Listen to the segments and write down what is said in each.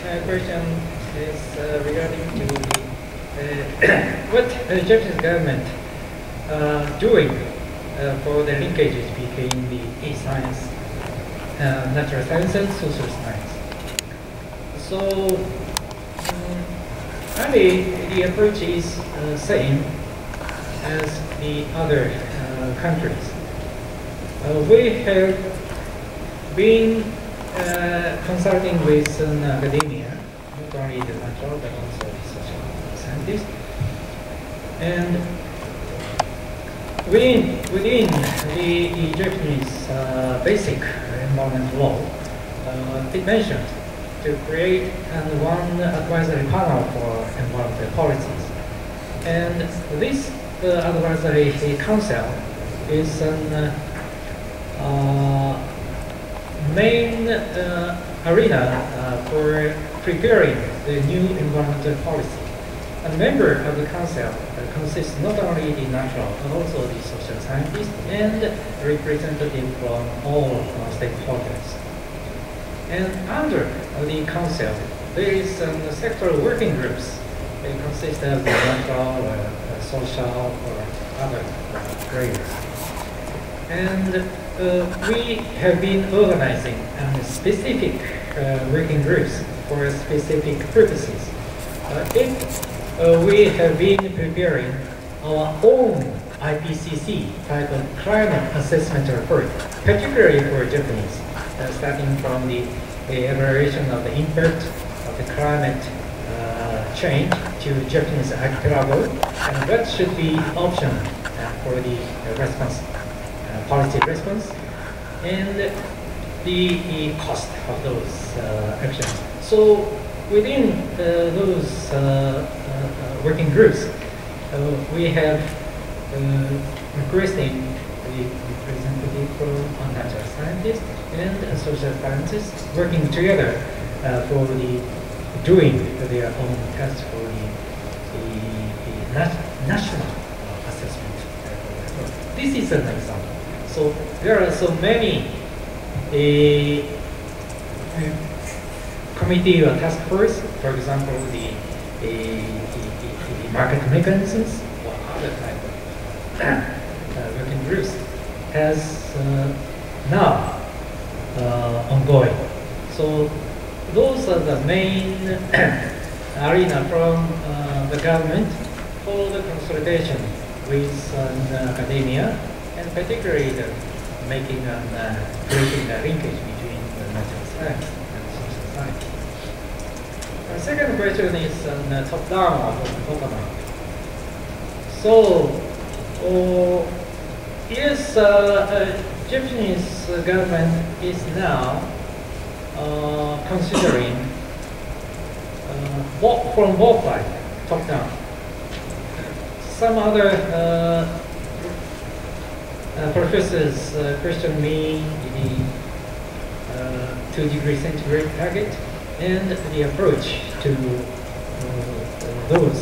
question is regarding to what the Japanese government doing for the linkages between the science, natural science and social science. So, maybe the approach is same as the other countries. We have been consulting with academia, not only the natural but also the social scientists, and within the Japanese basic environment law, it mentioned to create one advisory panel for environmental policies, and this advisory council is an main arena for preparing the new environmental policy. A member of the council consists not only the natural but also the social scientists and representatives from all stakeholders. And under the council, there is some sectoral working groups. They consist of the natural, social, or other players. And we have been organizing specific working groups for specific purposes. We have been preparing our own IPCC type of climate assessment report, particularly for Japanese, starting from the evaluation of the impact of the climate change to Japanese archipelago, and that should be optional for the response. Policy response and the cost of those actions. So within those working groups, we have requested the representative from natural scientists and social scientists working together for the doing their own tests for the national assessment. This is an example. So there are so many committee or task force, for example, the market mechanisms or other type of working groups has now ongoing. So those are the main arena from the government for the consultation with academia, and particularly making creating a linkage between the natural science and social science. The second question is top-down or bottom-up. So, yes, Japanese government is now considering from both sides, top-down. Some other professors question me the 2-degree centigrade target and the approach to those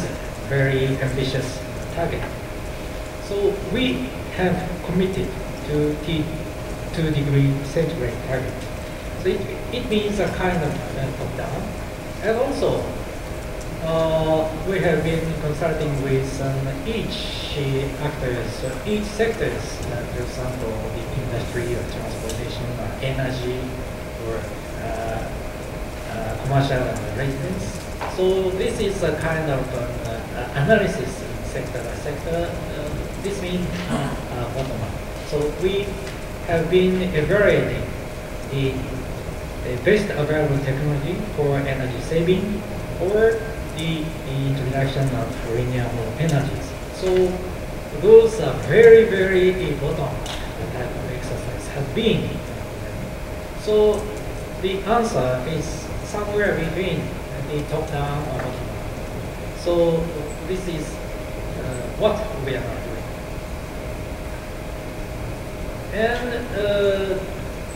very ambitious targets. So we have committed to the 2-degree centigrade target. So it means a kind of top-down. And also, we have been consulting with each actors, each sectors, for example, the industry or transportation or energy or commercial residence. So this is a kind of analysis in sector by sector. This means bottom up. So we have been evaluating the best available technology for energy saving or the introduction of renewable energies. So those are very, very bottom type of exercise have been. So the answer is somewhere between the top down or bottom up. So this is what we are doing. And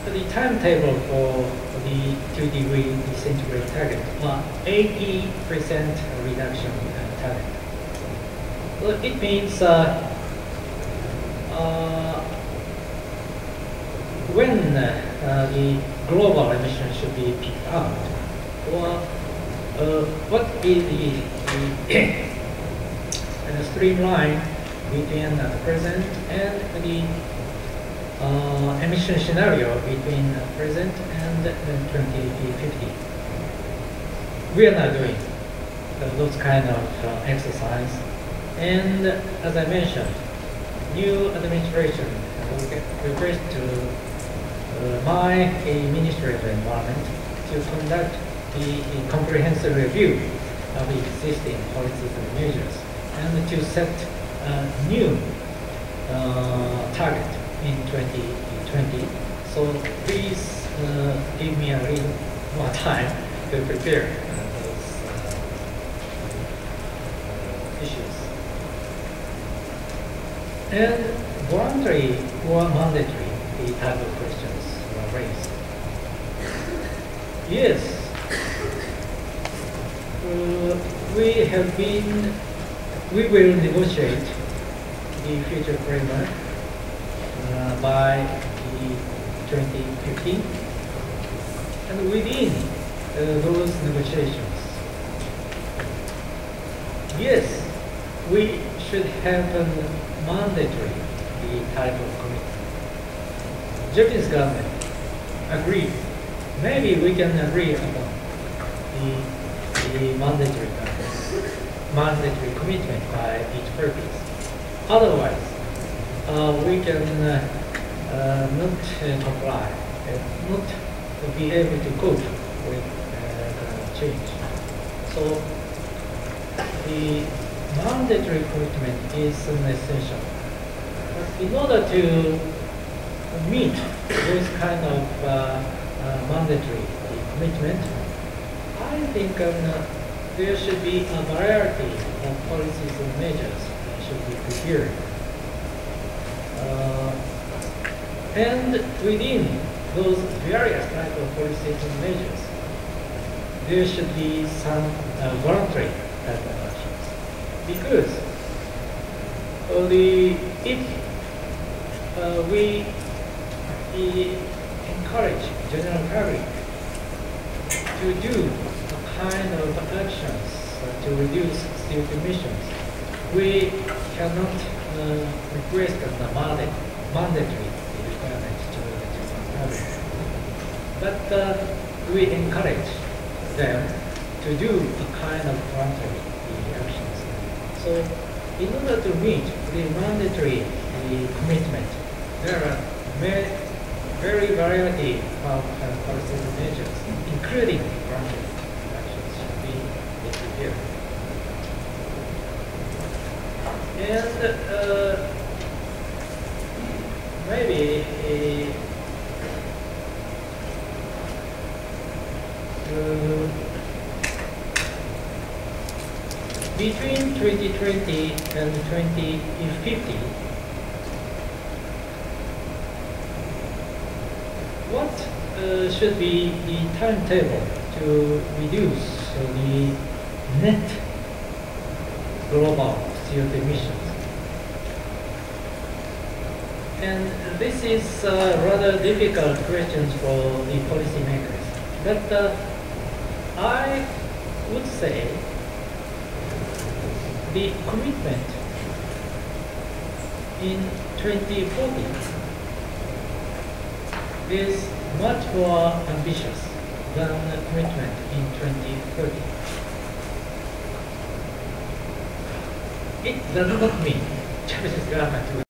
the timetable for the 2-degree centigrade target, 80% reduction target. So it means when the global emissions should be peaked out, or what is the streamline between the present and the emission scenario between the present and 2050. We are not doing those kind of exercise. And as I mentioned, new administration will request to my Ministry of Environment to conduct the comprehensive review of existing policies and measures and to set a new target in 2020. So please give me a little more time to prepare those issues. And voluntary or mandatory, the type of questions were raised. Yes, we will negotiate the future framework by the 2015, and within those negotiations, yes, we should have a mandatory type of commitment. Japanese government agreed. Maybe we can agree upon the mandatory commitment by each purpose. Otherwise, we can not comply and not be able to cope with climate change. So the mandatory commitment is an essential. But in order to meet those kind of mandatory commitment, I think there should be a variety of policies and measures that should be prepared. And within those various types of policies and measures, there should be some voluntary type of actions. Because if we encourage general public to do a kind of actions to reduce CO2 emissions, we cannot request a mandatory requirement to the general public. But we encourage them to do a kind of voluntary actions. So in order to meet the mandatory commitment, there are very variety of policies and measures, including voluntary actions, should be prepared. And maybe between 2020 and 2050, what should be the timetable to reduce the net global CO2 emissions? And this is rather difficult questions for the policymakers. But I would say the commitment in 2040 is much more ambitious than the commitment in 2030. It does not mean Japanese government will